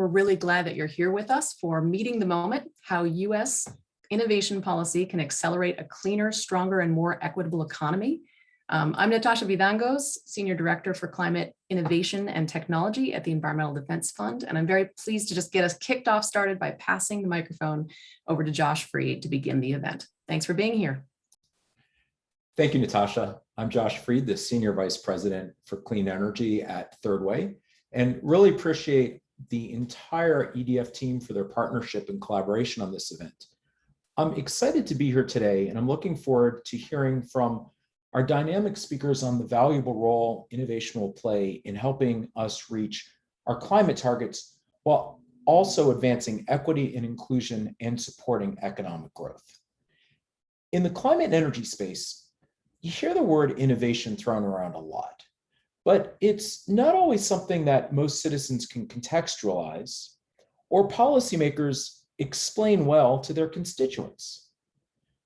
We're really glad that you're here with us for Meeting the Moment, how U.S. innovation policy can accelerate a cleaner, stronger, and more equitable economy. I'm Natasha Vidangos, Senior Director for Climate Innovation and Technology at the Environmental Defense Fund, and I'm very pleased to just get us kicked off started by passing the microphone over to Josh Freed to begin the event. Thanks for being here. Thank you, Natasha. I'm Josh Freed, the Senior Vice President for Clean Energy at Third Way, and really appreciate the entire EDF team for their partnership and collaboration on this event. I'm excited to be here today, and I'm looking forward to hearing from our dynamic speakers on the valuable role innovation will play in helping us reach our climate targets while also advancing equity and inclusion and supporting economic growth. In the climate and energy space, you hear the word innovation thrown around a lot, but it's not always something that most citizens can contextualize or policymakers explain well to their constituents,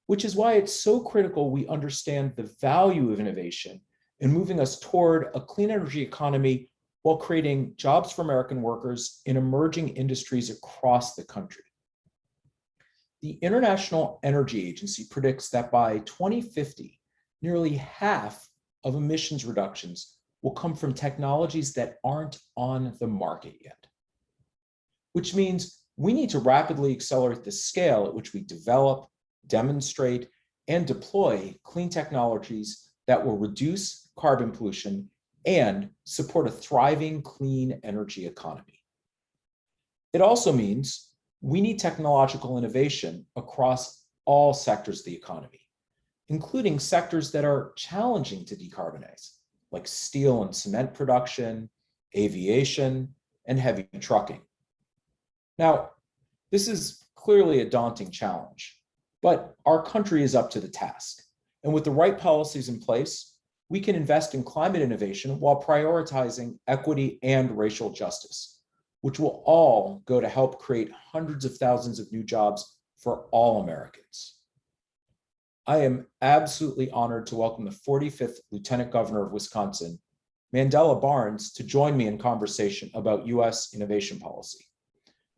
which is why it's so critical we understand the value of innovation in moving us toward a clean energy economy while creating jobs for American workers in emerging industries across the country. The International Energy Agency predicts that by 2050, nearly half of emissions reductions will come from technologies that aren't on the market yet, which means we need to rapidly accelerate the scale at which we develop, demonstrate, and deploy clean technologies that will reduce carbon pollution and support a thriving clean energy economy. It also means we need technological innovation across all sectors of the economy, including sectors that are challenging to decarbonize, like steel and cement production, aviation, and heavy trucking. Now, this is clearly a daunting challenge, but our country is up to the task. And with the right policies in place, we can invest in climate innovation while prioritizing equity and racial justice, which will all go to help create hundreds of thousands of new jobs for all Americans. I am absolutely honored to welcome the 45th Lieutenant Governor of Wisconsin, Mandela Barnes, to join me in conversation about U.S. innovation policy.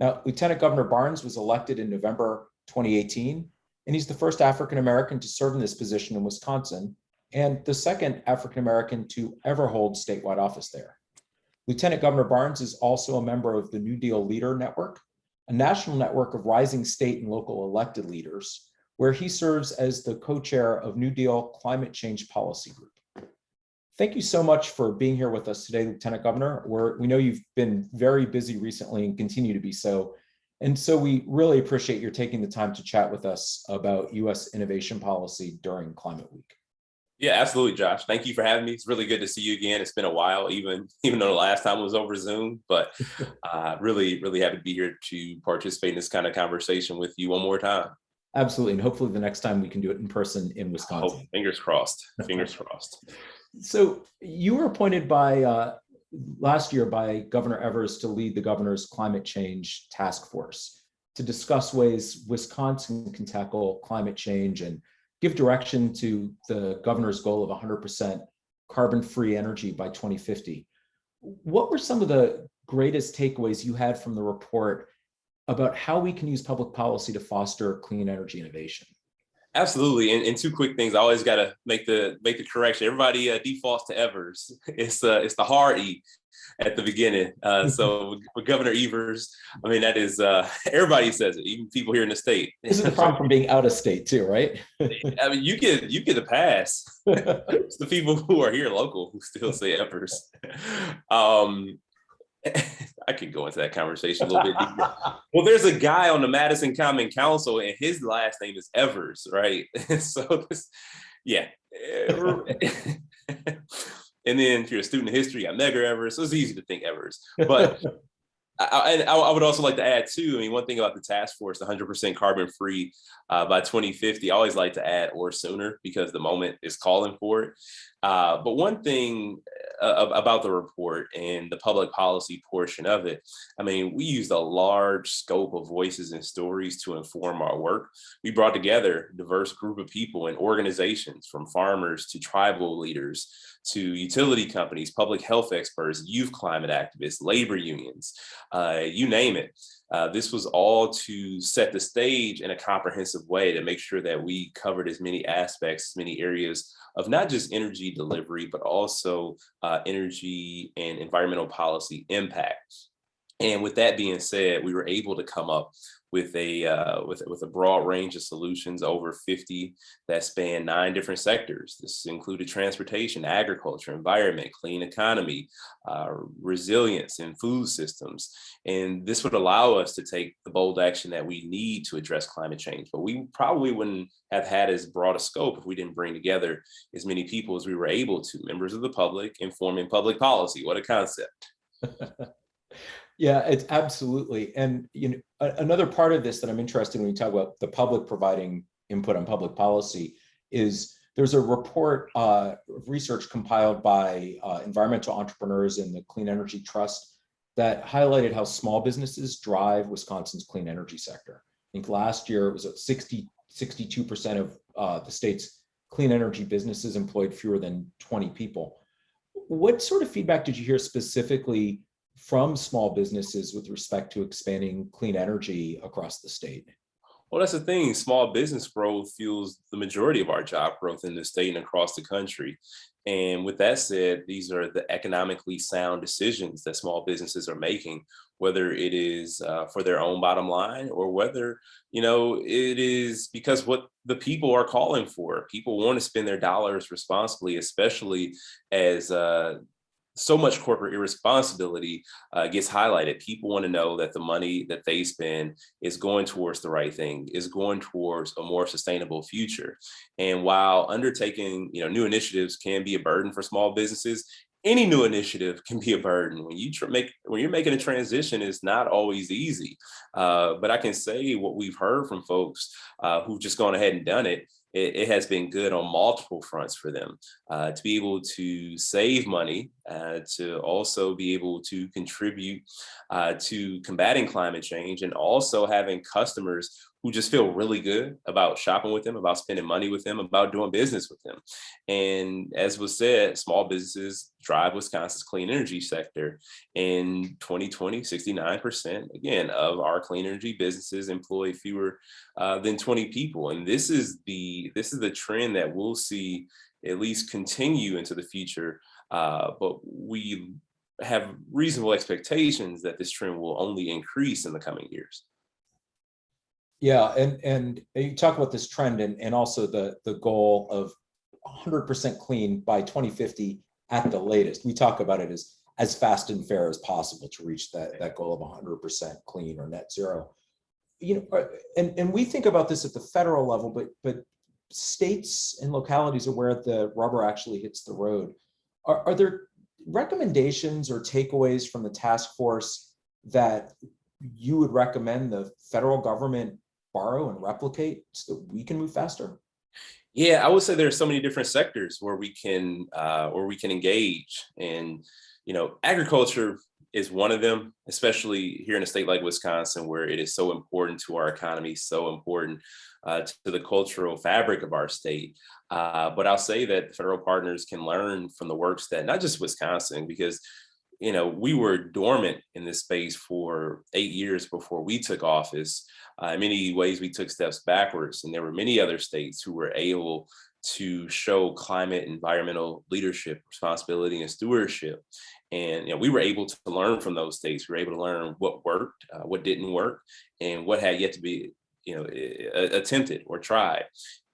Now, Lieutenant Governor Barnes was elected in November 2018, and he's the first African-American to serve in this position in Wisconsin, and the second African-American to ever hold statewide office there. Lieutenant Governor Barnes is also a member of the New Deal Leader Network, a national network of rising state and local elected leaders, where he serves as the co-chair of New Deal Climate Change Policy Group. Thank you so much for being here with us today, Lieutenant Governor. We know you've been very busy recently and continue to be so. And so we really appreciate your taking the time to chat with us about U.S. innovation policy during Climate Week. Yeah, absolutely, Josh. Thank you for having me. It's really good to see you again. It's been a while, even though the last time was over Zoom, but really happy to be here to participate in this kind of conversation with you one more time. Absolutely. And hopefully the next time we can do it in person in Wisconsin. Fingers crossed. Fingers crossed. So you were appointed by last year by Governor Evers to lead the governor's climate change task force to discuss ways Wisconsin can tackle climate change and give direction to the governor's goal of 100% carbon-free energy by 2050. What were some of the greatest takeaways you had from the report about how we can use public policy to foster clean energy innovation? Absolutely, and two quick things. I always got to make the correction. Everybody defaults to Evers. It's the hard E at the beginning. So with Governor Evers, I mean, that is everybody says it, even people here in the state. This is the problem from being out of state too, right? I mean, you get a pass. It's the people who are here local who still say Evers. I could go into that conversation a little bit deeper. Well, there's a guy on the Madison Common Council, and his last name is Evers, right? So, yeah. And then if you're a student of history, you got Medgar Evers, so it's easy to think Evers. But I would also like to add too, I mean, one thing about the task force, 100% carbon free by 2050, I always like to add or sooner because the moment is calling for it. But one thing about the report and the public policy portion of it, I mean, we used a large scope of voices and stories to inform our work. We brought together a diverse group of people and organizations, from farmers to tribal leaders to utility companies, public health experts, youth climate activists, labor unions, you name it. This was all to set the stage in a comprehensive way to make sure that we covered as many aspects, many areas of not just energy delivery, but also energy and environmental policy impact. And with that being said, we were able to come up with a broad range of solutions, over 50 that span 9 different sectors. This included transportation, agriculture, environment, clean economy, resilience, and food systems. And this would allow us to take the bold action that we need to address climate change. But we probably wouldn't have had as broad a scope if we didn't bring together as many people as we were able to, members of the public informing public policy. What a concept. Yeah, it's absolutely. And another part of this that I'm interested in when you talk about the public providing input on public policy is there's a report research compiled by environmental entrepreneurs in the Clean Energy Trust that highlighted how small businesses drive Wisconsin's clean energy sector. I think last year it was 62% of the state's clean energy businesses employed fewer than 20 people. What sort of feedback did you hear specifically from small businesses with respect to expanding clean energy across the state? Well, that's the thing. Small business growth fuels the majority of our job growth in the state and across the country. And with that said, these are the economically sound decisions that small businesses are making, whether it is for their own bottom line or whether, it is because what the people are calling for. People want to spend their dollars responsibly, especially as so much corporate irresponsibility gets highlighted. People want to know that the money that they spend is going towards the right thing, is going towards a more sustainable future. And while undertaking, new initiatives can be a burden for small businesses, any new initiative can be a burden. When you're making a transition, it's not always easy. But I can say what we've heard from folks who've just gone ahead and done it. It has been good on multiple fronts for them to be able to save money, to also be able to contribute to combating climate change, and also having customers who just feel really good about shopping with them, about spending money with them, about doing business with them. And as was said, small businesses drive Wisconsin's clean energy sector. In 2020, 69%, again, of our clean energy businesses employ fewer than 20 people. And this is the trend that we'll see at least continue into the future. But we have reasonable expectations that this trend will only increase in the coming years. Yeah, and you talk about this trend and also the goal of 100% clean by 2050 at the latest. We talk about it as fast and fair as possible to reach that goal of 100% clean or net zero. And we think about this at the federal level, but states and localities are where the rubber actually hits the road. Are there recommendations or takeaways from the task force that you would recommend the federal government borrow and replicate so that we can move faster? Yeah, I would say there are so many different sectors where we can engage, and agriculture is one of them, especially here in a state like Wisconsin, where it is so important to our economy, so important to the cultural fabric of our state. But I'll say that federal partners can learn from the works that not just Wisconsin, because we were dormant in this space for 8 years before we took office. In many ways, we took steps backwards, and there were many other states who were able to show climate, environmental leadership, responsibility, and stewardship. And we were able to learn from those states. We were able to learn what worked, what didn't work, and what had yet to be attempted or tried.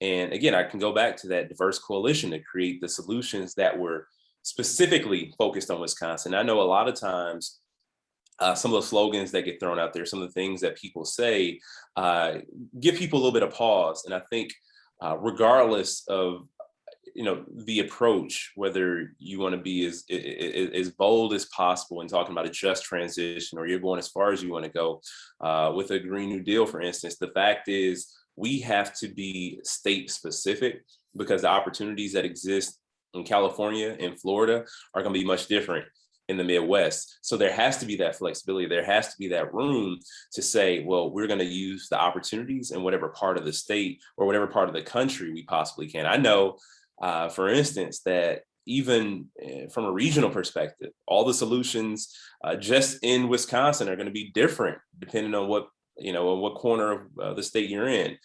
And again, I can go back to that diverse coalition to create the solutions that were specifically focused on Wisconsin. I know a lot of times some of the slogans that get thrown out there, some of the things that people say, give people a little bit of pause. And I think regardless of the approach, whether you want to be as bold as possible in talking about a just transition, or you're going as far as you want to go with a Green New Deal, for instance, the fact is we have to be state specific, because the opportunities that exist in California and Florida are going to be much different in the Midwest. So there has to be that flexibility. There has to be that room to say, well, we're going to use the opportunities in whatever part of the state or whatever part of the country we possibly can. I know, for instance, that even from a regional perspective, all the solutions just in Wisconsin are going to be different depending on what corner of the state you're in.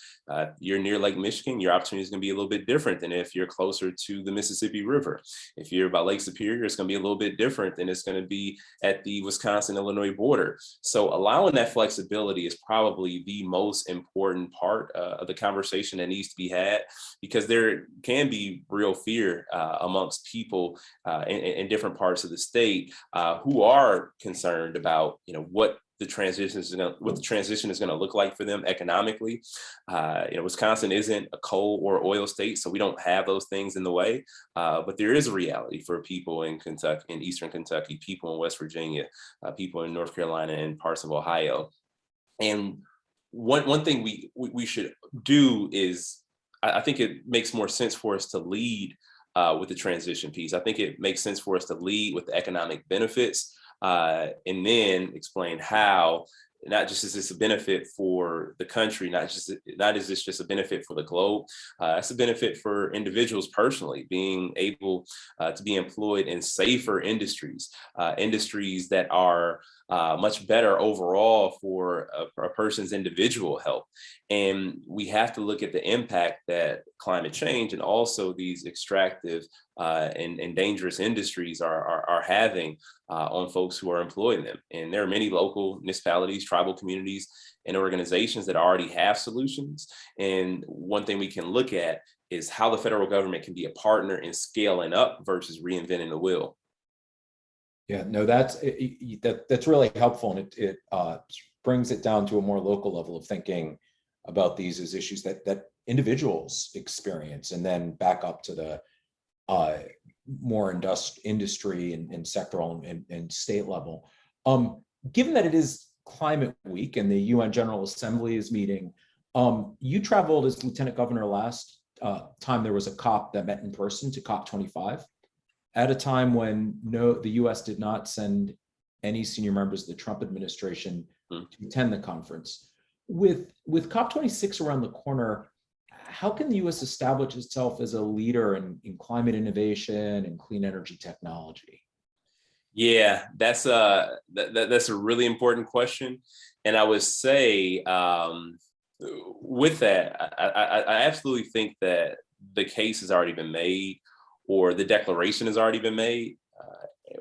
You're near Lake Michigan, your opportunity is going to be a little bit different than if you're closer to the Mississippi River. If you're by Lake Superior, it's going to be a little bit different than it's going to be at the Wisconsin-Illinois border. So allowing that flexibility is probably the most important part of the conversation that needs to be had, because there can be real fear amongst people in different parts of the state who are concerned about, what the transition is going to look like for them economically. Wisconsin isn't a coal or oil state, so we don't have those things in the way. But there is a reality for people in Kentucky, in Eastern Kentucky, people in West Virginia, people in North Carolina and parts of Ohio. And one thing we should do is, I think it makes more sense for us to lead with the transition piece. I think it makes sense for us to lead with the economic benefits. And then explain how not just is this a benefit for the country, not is this just a benefit for the globe, it's a benefit for individuals personally, being able to be employed in safer industries, industries that are much better overall for a person's individual health. And we have to look at the impact that climate change and also these extractive and dangerous industries are having on folks who are employing them. And there are many local municipalities, tribal communities, and organizations that already have solutions. And one thing we can look at is how the federal government can be a partner in scaling up versus reinventing the wheel. Yeah, no, that's really helpful, and it brings it down to a more local level of thinking about these as issues that individuals experience, and then back up to the more industry and sectoral and state level. Given that it is Climate Week and the UN General Assembly is meeting, you traveled as Lieutenant Governor last time there was a COP that met in person, to COP 25. At a time when the U.S. did not send any senior members of the Trump administration to attend the conference. With COP26 around the corner, how can the U.S. establish itself as a leader in climate innovation and clean energy technology? Yeah, that's a really important question. And I would say with that, I absolutely think that the case has already been made, or the declaration has already been made,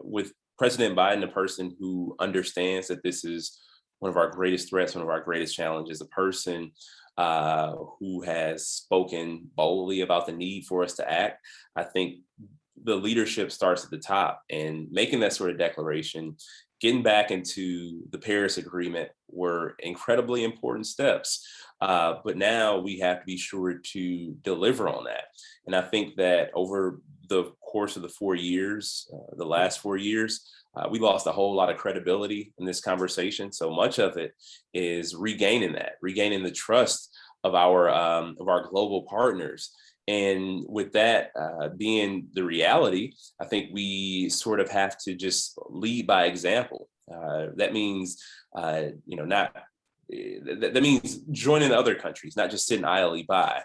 with President Biden, a person who understands that this is one of our greatest threats, one of our greatest challenges, a person who has spoken boldly about the need for us to act. I think the leadership starts at the top, and making that sort of declaration, getting back into the Paris Agreement were incredibly important steps. But now we have to be sure to deliver on that. And I think that over the course of the last 4 years, we lost a whole lot of credibility in this conversation. So much of it is regaining the trust of our global partners. And with that being the reality, I think we sort of have to just lead by example. That means, that means joining other countries, not just sitting idly by.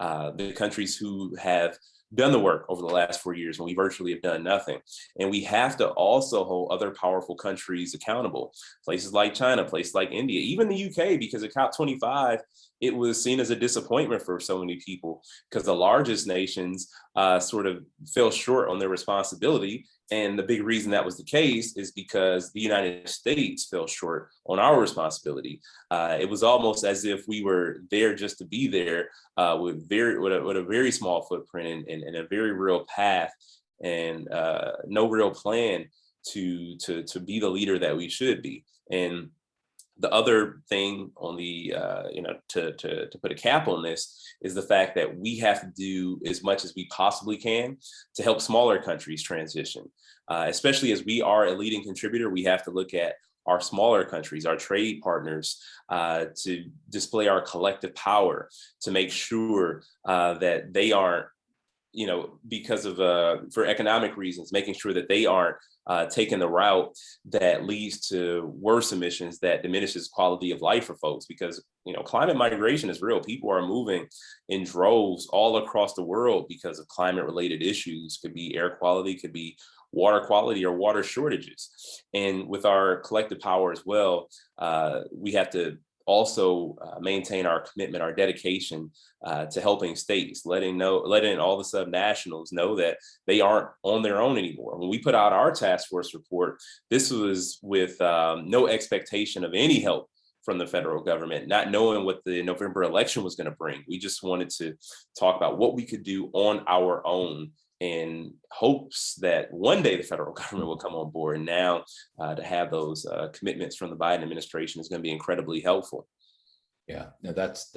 The countries who have done the work over the last 4 years when we virtually have done nothing. And we have to also hold other powerful countries accountable. Places like China, places like India, even the UK, because at COP25, it was seen as a disappointment for so many people because the largest nations sort of fell short on their responsibility. And the big reason that was the case is because the United States fell short on our responsibility. It was almost as if we were there just to be there with a very small footprint and a very real path and no real plan to be the leader that we should be. And the other thing on the, to put a cap on this is the fact that we have to do as much as we possibly can to help smaller countries transition, especially as we are a leading contributor. We have to look at our smaller countries, our trade partners, to display our collective power to make sure that they aren't because of for economic reasons, making sure that they aren't taking the route that leads to worse emissions that diminishes quality of life for folks. Because climate migration is real. People are moving in droves all across the world because of climate related issues. Could be air quality, could be water quality or water shortages. And with our collective power as well, we have to also maintain our commitment, our dedication to helping states, letting all the subnationals know that they aren't on their own anymore. When we put out our task force report, this was with no expectation of any help from the federal government, not knowing what the November election was going to bring. We just wanted to talk about what we could do on our own in hopes that one day the federal government will come on board. And now to have those commitments from the Biden administration is going to be incredibly helpful. Yeah, no, that's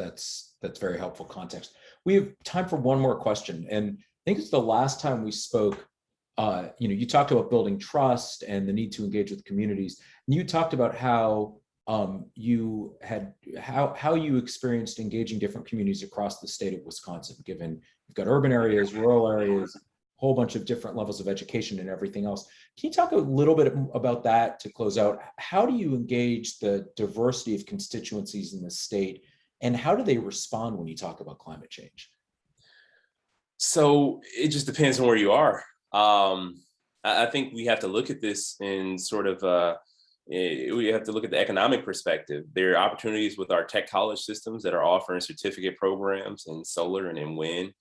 very helpful context. We have time for one more question. And I think it's the last time we spoke, you talked about building trust and the need to engage with communities. And you talked about how you experienced engaging different communities across the state of Wisconsin, given you've got urban areas, rural areas, whole bunch of different levels of education and everything else. Can you talk a little bit about that to close out? How do you engage the diversity of constituencies in the state, and how do they respond when you talk about climate change? So it just depends on where you are. I think we have to look at this in sort of we have to look at the economic perspective. There are opportunities with our tech college systems that are offering certificate programs in solar and in wind.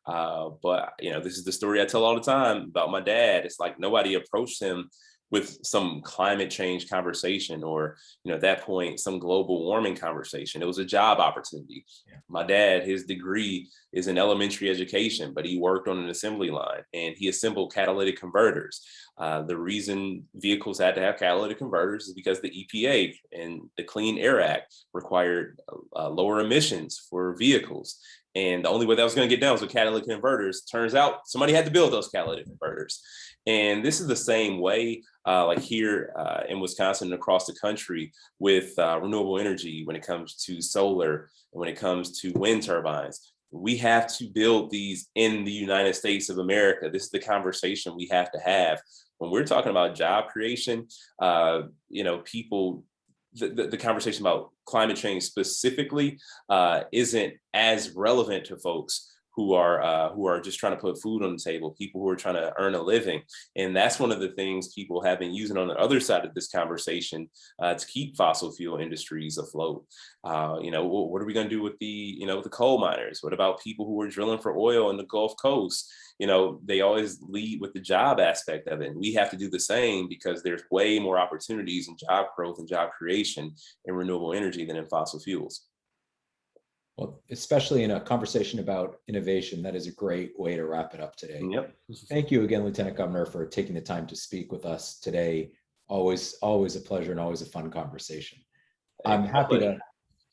But this is the story I tell all the time about my dad. It's like nobody approached him with some climate change conversation or, at that point, some global warming conversation. It was a job opportunity. Yeah. My dad, his degree is in elementary education, but he worked on an assembly line and he assembled catalytic converters. The reason vehicles had to have catalytic converters is because the EPA and the Clean Air Act required lower emissions for vehicles. And the only way that was going to get done was with catalytic converters. Turns out somebody had to build those catalytic converters. And this is the same way, like here in Wisconsin and across the country with renewable energy when it comes to solar and when it comes to wind turbines. We have to build these in the United States of America. This is the conversation we have to have. When we're talking about job creation, people, the conversation about climate change specifically isn't as relevant to folks who are just trying to put food on the table, people who are trying to earn a living. And that's one of the things people have been using on the other side of this conversation to keep fossil fuel industries afloat. What are we going to do with the coal miners? What about people who are drilling for oil in the Gulf Coast? They always lead with the job aspect of it. And we have to do the same because there's way more opportunities in job growth and job creation in renewable energy than in fossil fuels. Well, especially in a conversation about innovation, that is a great way to wrap it up today. Yep. Thank you again, Lieutenant Governor, for taking the time to speak with us today. Always a pleasure and always a fun conversation. I'm happy to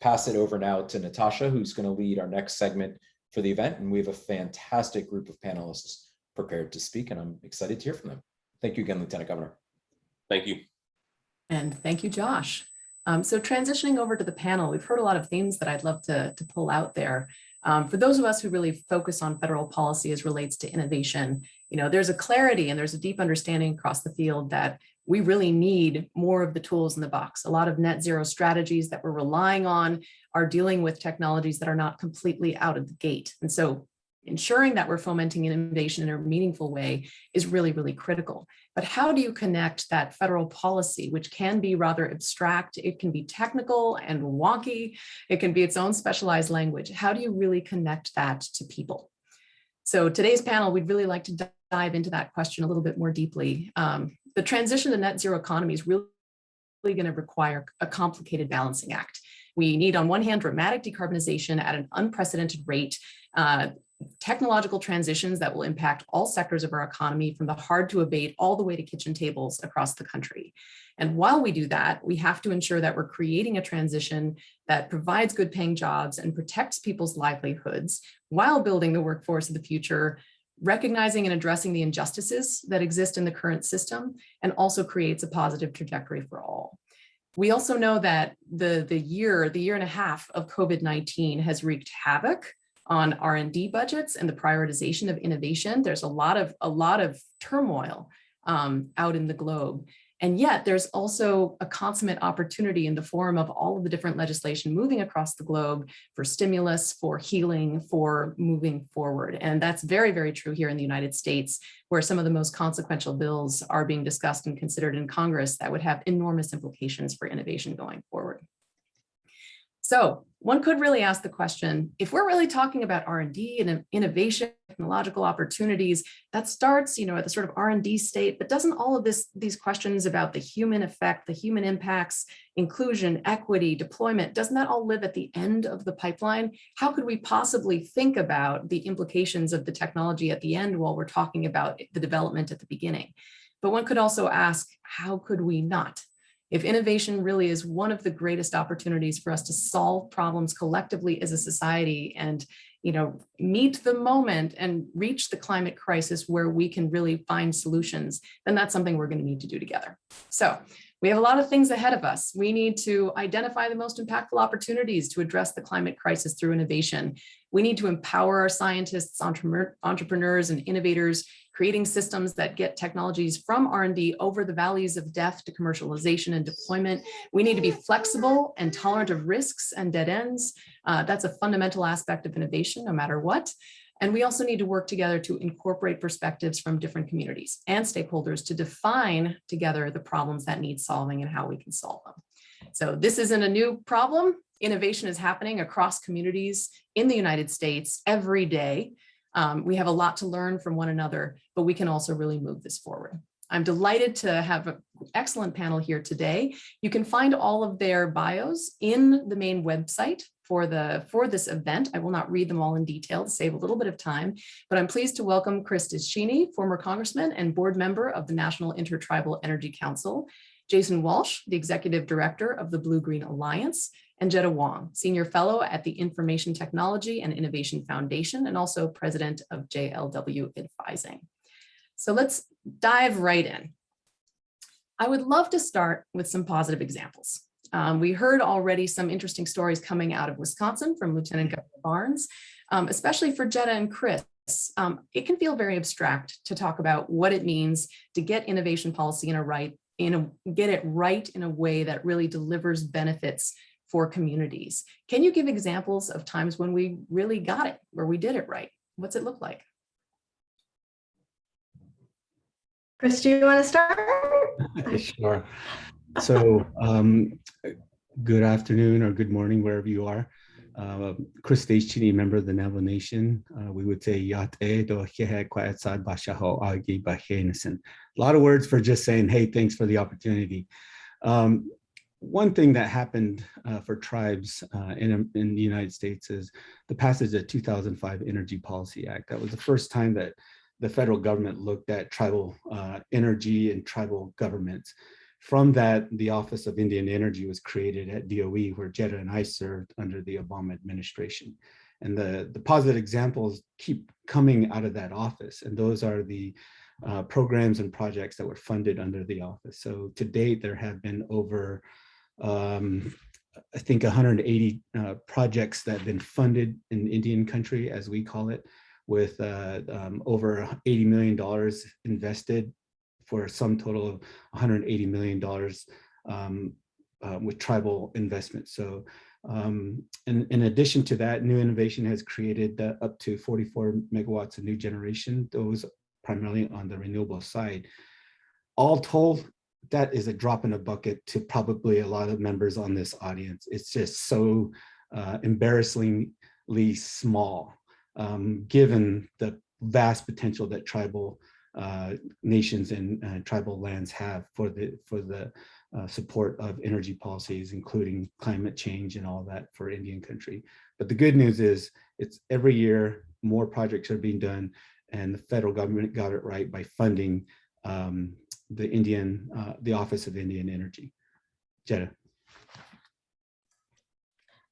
pass it over now to Natasha, who's going to lead our next segment for the event. And we have a fantastic group of panelists prepared to speak, and I'm excited to hear from them. Thank you again, Lieutenant Governor. Thank you. And thank you, Josh. So transitioning over to the panel, we've heard a lot of themes that I'd love to pull out there. For those of us who really focus on federal policy as relates to innovation, there's a clarity and there's a deep understanding across the field that we really need more of the tools in the box. A lot of net zero strategies that we're relying on are dealing with technologies that are not completely out of the gate. And so ensuring that we're fomenting innovation in a meaningful way is really, really critical. But how do you connect that federal policy, which can be rather abstract, it can be technical and wonky, it can be its own specialized language. How do you really connect that to people? So today's panel, we'd really like to dive into that question a little bit more deeply. The transition to net zero economy is really going to require a complicated balancing act. We need, on one hand, dramatic decarbonization at an unprecedented rate, technological transitions that will impact all sectors of our economy, from the hard to abate all the way to kitchen tables across the country. And while we do that, we have to ensure that we're creating a transition that provides good paying jobs and protects people's livelihoods while building the workforce of the future, recognizing and addressing the injustices that exist in the current system, and also creates a positive trajectory for all. We also know that the year and a half of COVID-19 has wreaked havoc on R&D budgets and the prioritization of innovation. There's a lot of turmoil out in the globe. And yet there's also a consummate opportunity in the form of all of the different legislation moving across the globe for stimulus, for healing, for moving forward. And that's very, very true here in the United States, where some of the most consequential bills are being discussed and considered in Congress that would have enormous implications for innovation going forward. So one could really ask the question, if we're really talking about R&D and innovation, technological opportunities, that starts, at the sort of R&D state, but doesn't all of these questions about the human effect, the human impacts, inclusion, equity, deployment, doesn't that all live at the end of the pipeline? How could we possibly think about the implications of the technology at the end while we're talking about the development at the beginning? But one could also ask, how could we not? If innovation really is one of the greatest opportunities for us to solve problems collectively as a society and, meet the moment and reach the climate crisis where we can really find solutions, then that's something we're going to need to do together. So we have a lot of things ahead of us. We need to identify the most impactful opportunities to address the climate crisis through innovation. We need to empower our scientists, entrepreneurs, and innovators, creating systems that get technologies from R&D over the valleys of death to commercialization and deployment. We need to be flexible and tolerant of risks and dead ends. That's a fundamental aspect of innovation, no matter what. And we also need to work together to incorporate perspectives from different communities and stakeholders to define together the problems that need solving and how we can solve them. So this isn't a new problem. Innovation is happening across communities in the United States every day. We have a lot to learn from one another, but we can also really move this forward. I'm delighted to have an excellent panel here today. You can find all of their bios in the main website for this event. I will not read them all in detail to save a little bit of time, but I'm pleased to welcome Chris Deschini, former congressman and board member of the National Intertribal Energy Council, Jason Walsh, the executive director of the Blue Green Alliance, and Jetta Wong, senior fellow at the Information Technology and Innovation Foundation, and also president of JLW Advising. So let's dive right in. I would love to start with some positive examples. We heard already some interesting stories coming out of Wisconsin from Lieutenant Governor Barnes, especially for Jetta and Chris. It can feel very abstract to talk about what it means to get innovation policy get it right in a way that really delivers benefits for communities. Can you give examples of times when we really got it, where we did it right? What's it look like? Chris, do you want to start? Sure. So good afternoon or good morning, wherever you are. Chris Deschini, member of the Navajo Nation. We would say Yate do Hehe Kwaetsad Bashaho Agi Bahenison. A lot of words for just saying, hey, thanks for the opportunity. One thing that happened for tribes in the United States is the passage of the 2005 Energy Policy Act. That was the first time that the federal government looked at tribal energy and tribal governments. From that, the Office of Indian Energy was created at DOE, where Jetta and I served under the Obama administration. And the positive examples keep coming out of that office. And those are the programs and projects that were funded under the office. So to date, there have been over, I think 180 projects that have been funded in Indian country, as we call it, with over $80 million invested for a sum total of $180 million with tribal investment. So in addition to that, new innovation has created up to 44 megawatts of new generation, those primarily on the renewable side. All told, that is a drop in a bucket to probably a lot of members on this audience. It's just so embarrassingly small, given the vast potential that tribal nations and tribal lands have for the support of energy policies, including climate change and all that for Indian country. But the good news is it's every year more projects are being done, and the federal government got it right by funding the Office of Indian Energy. Jetta.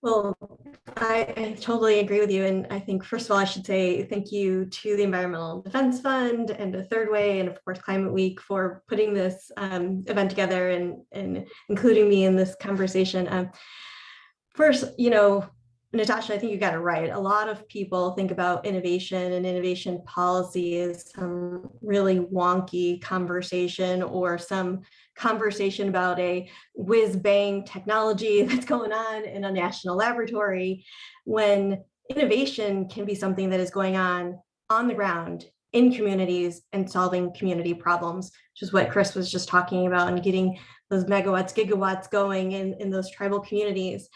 Well, I totally agree with you. And I think, first of all, I should say thank you to the Environmental Defense Fund and to Third Way and, of course, Climate Week for putting this event together and including me in this conversation. First, Natasha, I think you got it right. A lot of people think about innovation and innovation policy as some really wonky conversation or some conversation about a whiz-bang technology that's going on in a national laboratory, when innovation can be something that is going on the ground in communities and solving community problems, which is what Chris was just talking about, and getting those megawatts, gigawatts going in those tribal communities.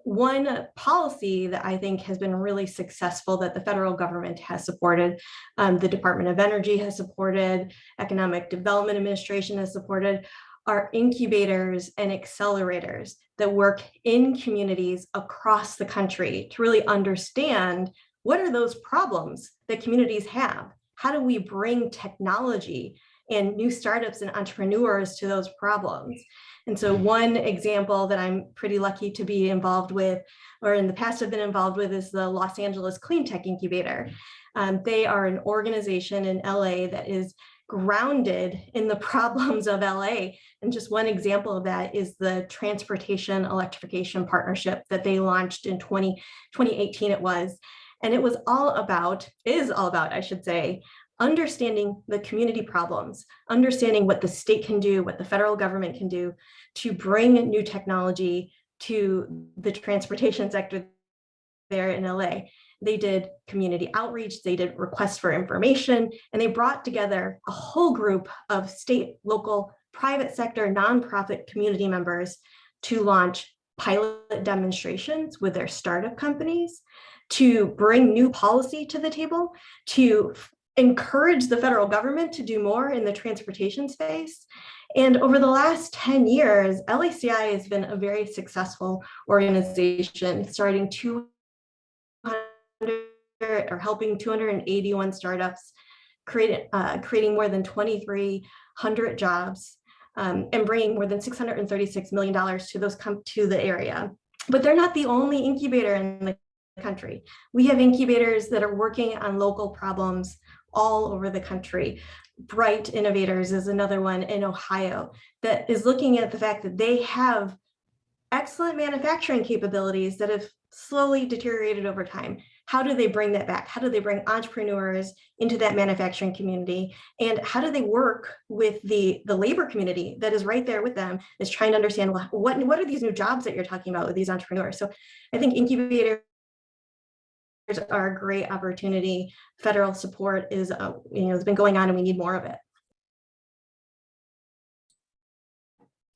One policy that I think has been really successful that the federal government has supported, the Department of Energy has supported, Economic Development Administration has supported, are incubators and accelerators that work in communities across the country to really understand what are those problems that communities have? How do we bring technology and new startups and entrepreneurs to those problems? And so one example that I'm pretty lucky to be involved with, or in the past have been involved with, is the Los Angeles Clean Tech Incubator. They are an organization in LA that is grounded in the problems of LA. And just one example of that is the Transportation Electrification Partnership that they launched in 2018 it was. And it was all about, I should say, understanding the community problems, understanding what the state can do, what the federal government can do to bring new technology to the transportation sector there in LA. They did community outreach, they did requests for information, and they brought together a whole group of state, local, private sector, nonprofit community members to launch pilot demonstrations with their startup companies, to bring new policy to the table, to encourage the federal government to do more in the transportation space. And over the last 10 years, LACI has been a very successful organization, starting 200 or helping 281 startups, creating more than 2,300 jobs, and bringing more than $636 million to the area. But they're not the only incubator in the country. We have incubators that are working on local problems all over the country. Bright Innovators is another one in Ohio that is looking at the fact that they have excellent manufacturing capabilities that have slowly deteriorated over time. How do they bring that back? How do they bring entrepreneurs into that manufacturing community? And how do they work with the labor community that is right there with them, is trying to understand what are these new jobs that you're talking about with these entrepreneurs? So I think incubators are a great opportunity. Federal support is, has been going on, and we need more of it.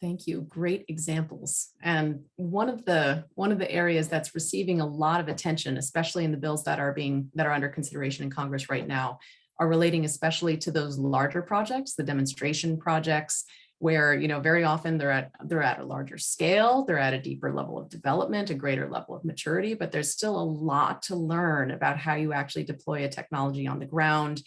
Thank you. Great examples. And one of the areas that's receiving a lot of attention, especially in the bills that are under consideration in Congress right now, are relating especially to those larger projects, the demonstration projects, where very often they're at a larger scale, they're at a deeper level of development, a greater level of maturity, but there's still a lot to learn about how you actually deploy a technology on the ground.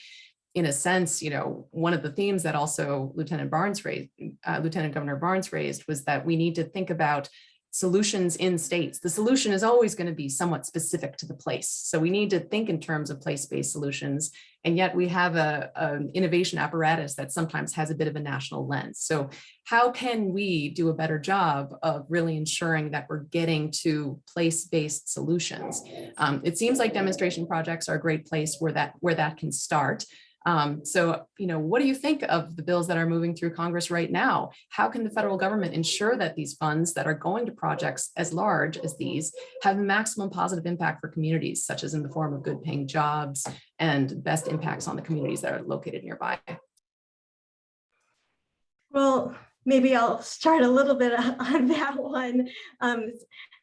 In a sense, one of the themes that also Lieutenant Governor Barnes raised was that we need to think about solutions in states. The solution is always going to be somewhat specific to the place. So we need to think in terms of place-based solutions. And yet we have an innovation apparatus that sometimes has a bit of a national lens. So how can we do a better job of really ensuring that we're getting to place-based solutions? It seems like demonstration projects are a great place where that can start. So, what do you think of the bills that are moving through Congress right now? How can the federal government ensure that these funds that are going to projects as large as these have the maximum positive impact for communities, such as in the form of good paying jobs and best impacts on the communities that are located nearby? Well, maybe I'll start a little bit on that one.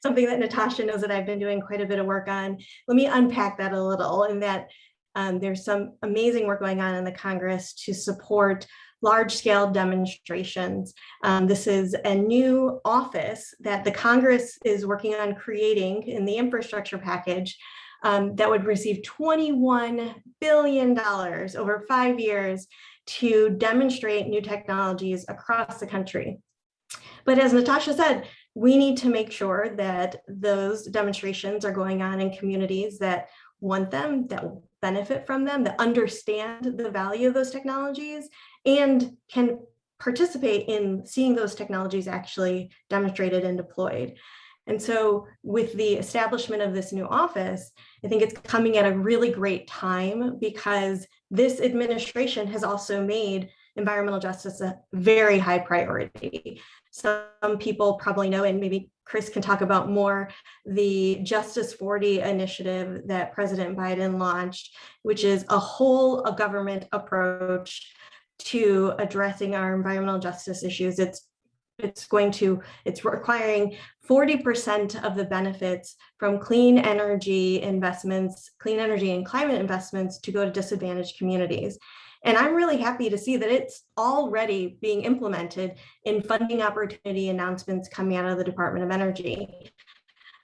Something that Natasha knows that I've been doing quite a bit of work on. Let me unpack that a little, in that there's some amazing work going on in the Congress to support large-scale demonstrations. This is a new office that the Congress is working on creating in the infrastructure package that would receive $21 billion over 5 years to demonstrate new technologies across the country. But as Natasha said, we need to make sure that those demonstrations are going on in communities that want them, that will benefit from them, that understand the value of those technologies, and can participate in seeing those technologies actually demonstrated and deployed. And so with the establishment of this new office, I think it's coming at a really great time because this administration has also made environmental justice a very high priority. Some people probably know, and maybe Chris can talk about more, the Justice 40 initiative that President Biden launched, which is a whole of government approach to addressing our environmental justice issues. It's requiring 40% of the benefits from clean energy investments, clean energy and climate investments to go to disadvantaged communities. And I'm really happy to see that it's already being implemented in funding opportunity announcements coming out of the Department of Energy.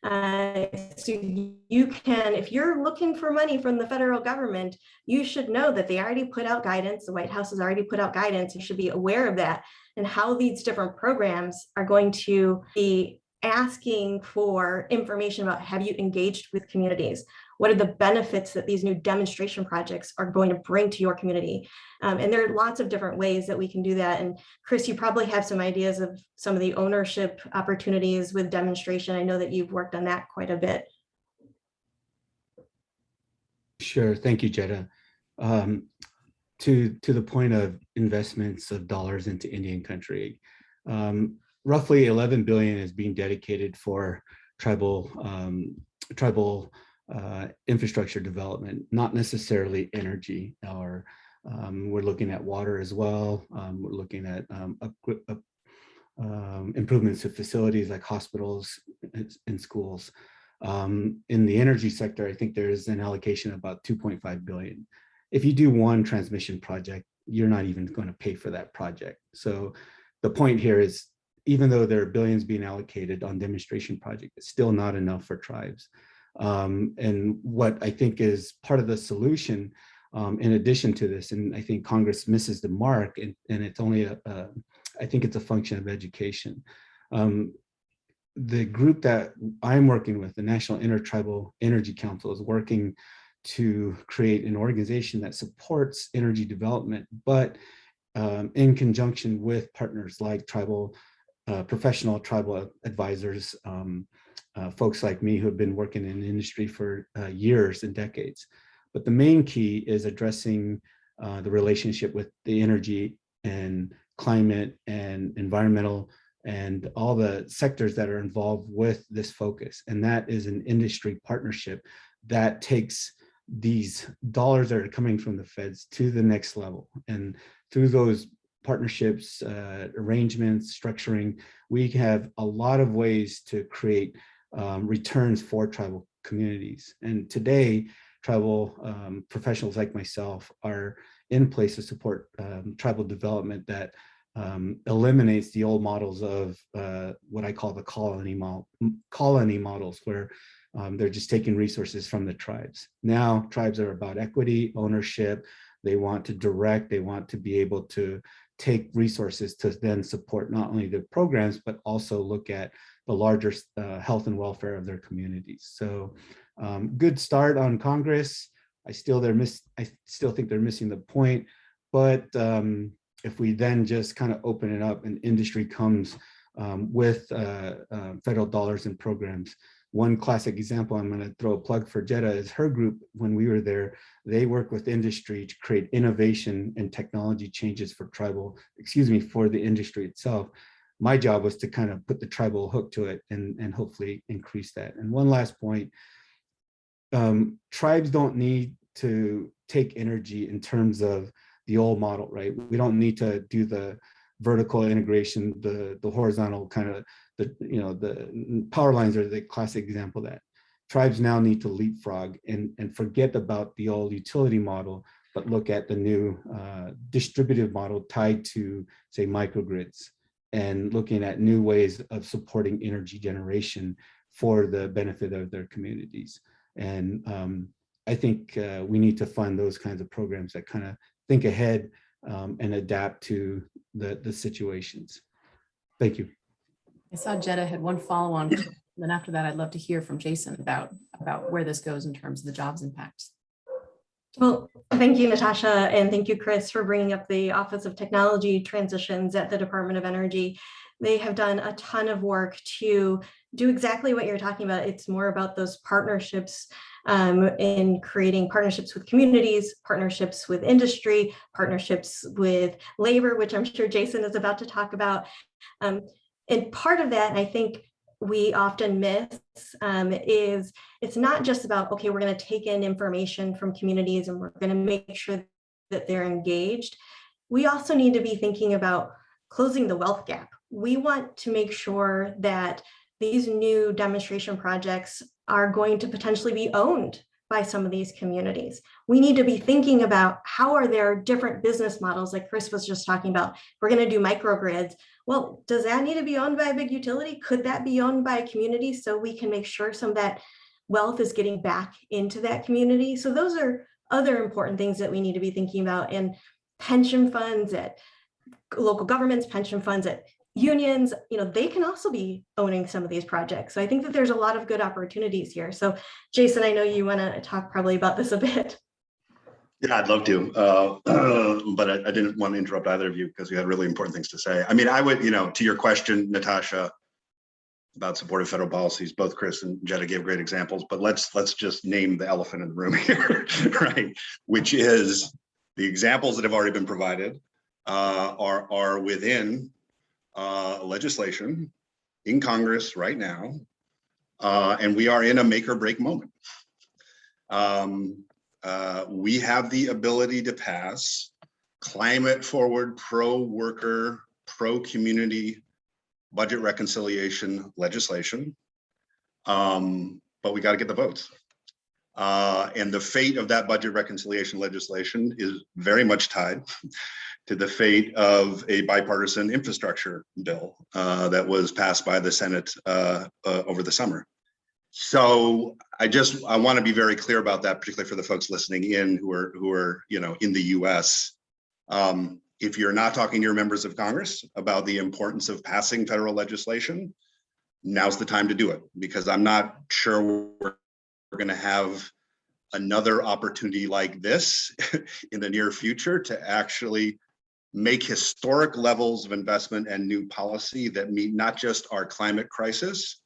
So you can, if you're looking for money from the federal government, you should know that they already put out guidance. The White House has already put out guidance. You should be aware of that and how these different programs are going to be asking for information about, have you engaged with communities? What are the benefits that these new demonstration projects are going to bring to your community? And there are lots of different ways that we can do that. And Chris, you probably have some ideas of some of the ownership opportunities with demonstration. I know that you've worked on that quite a bit. Sure. Thank you, Jetta. To the point of investments of dollars into Indian country, roughly 11 billion is being dedicated for tribal infrastructure development, not necessarily energy. Or we're looking at water as well. We're looking at improvements to facilities like hospitals and schools. In the energy sector, I think there's an allocation of about 2.5 billion. If you do one transmission project, you're not even going to pay for that project. So the point here is, even though there are billions being allocated on demonstration projects, it's still not enough for tribes. And what I think is part of the solution, in addition to this, and I think Congress misses the mark, and it's only I think it's a function of education. The group that I'm working with, the National Intertribal Energy Council, is working to create an organization that supports energy development, but in conjunction with partners like professional tribal advisors, folks like me who have been working in the industry for years and decades. But the main key is addressing the relationship with the energy and climate and environmental and all the sectors that are involved with this focus. And that is an industry partnership that takes these dollars that are coming from the feds to the next level. And through those partnerships, arrangements, structuring, we have a lot of ways to create returns for tribal communities. And today, tribal professionals like myself are in place to support tribal development that eliminates the old models of what I call the colony models, where they're just taking resources from the tribes. Now, tribes are about equity, ownership. They want to direct, they want to be able to take resources to then support not only the programs, but also look at the larger health and welfare of their communities. So good start on Congress. I still think they're missing the point, but if we then just kind of open it up and industry comes with federal dollars and programs. One classic example, I'm going to throw a plug for Jetta, is her group. When we were there, they work with industry to create innovation and technology changes for for the industry itself. My job was to kind of put the tribal hook to it and hopefully increase that. And one last point, tribes don't need to take energy in terms of the old model, right? We don't need to do the vertical integration, the horizontal kind of, the power lines are the classic example of that. Tribes now need to leapfrog and forget about the old utility model, but look at the new distributive model tied to, say, microgrids, and looking at new ways of supporting energy generation for the benefit of their communities. And I think we need to fund those kinds of programs that kind of think ahead and adapt to the situations. Thank you. I saw Jetta had one follow-on. Then after that, I'd love to hear from Jason about where this goes in terms of the jobs impacts. Well, thank you, Natasha, and thank you, Chris, for bringing up the Office of Technology Transitions at the Department of Energy. They have done a ton of work to do exactly what you're talking about. It's more about those partnerships in creating partnerships with communities, partnerships with industry, partnerships with labor, which I'm sure Jason is about to talk about. And part of that, I think we often miss is it's not just about, okay, we're going to take in information from communities and we're going to make sure that they're engaged. We also need to be thinking about closing the wealth gap. We want to make sure that these new demonstration projects are going to potentially be owned by some of these communities. We need to be thinking about how are there different business models like Chris was just talking about. We're going to do microgrids. Well, does that need to be owned by a big utility? Could that be owned by a community so we can make sure some of that wealth is getting back into that community? So those are other important things that we need to be thinking about. And pension funds at local governments, pension funds at unions, they can also be owning some of these projects. So I think that there's a lot of good opportunities here. So Jason, I know you want to talk probably about this a bit. Yeah, I'd love to, but I didn't want to interrupt either of you because you had really important things to say. I mean, I would, to your question, Natasha, about supportive federal policies, both Chris and Jetta gave great examples, but let's just name the elephant in the room here, right? Which is the examples that have already been provided are within legislation in Congress right now, and we are in a make or break moment. We have the ability to pass climate forward, pro-worker, pro-community budget reconciliation legislation, but we got to get the votes. And the fate of that budget reconciliation legislation is very much tied to the fate of a bipartisan infrastructure bill that was passed by the Senate over the summer. So I want to be very clear about that, particularly for the folks listening in who are in the US. If you're not talking to your members of Congress about the importance of passing federal legislation, now's the time to do it, because I'm not sure we're going to have another opportunity like this in the near future to actually make historic levels of investment and new policy that meet not just our climate crisis,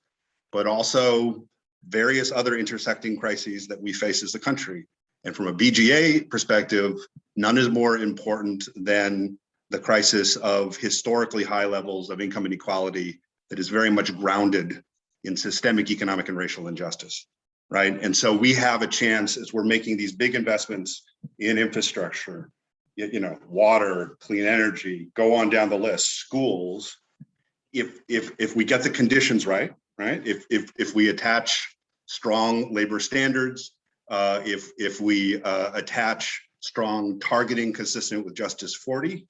but also various other intersecting crises that we face as a country. And from a BGA perspective, none is more important than the crisis of historically high levels of income inequality that is very much grounded in systemic economic and racial injustice, right? And so we have a chance as we're making these big investments in infrastructure, water, clean energy, go on down the list, schools. If we get the conditions right? If we attach strong labor standards, if we attach strong targeting consistent with Justice 40,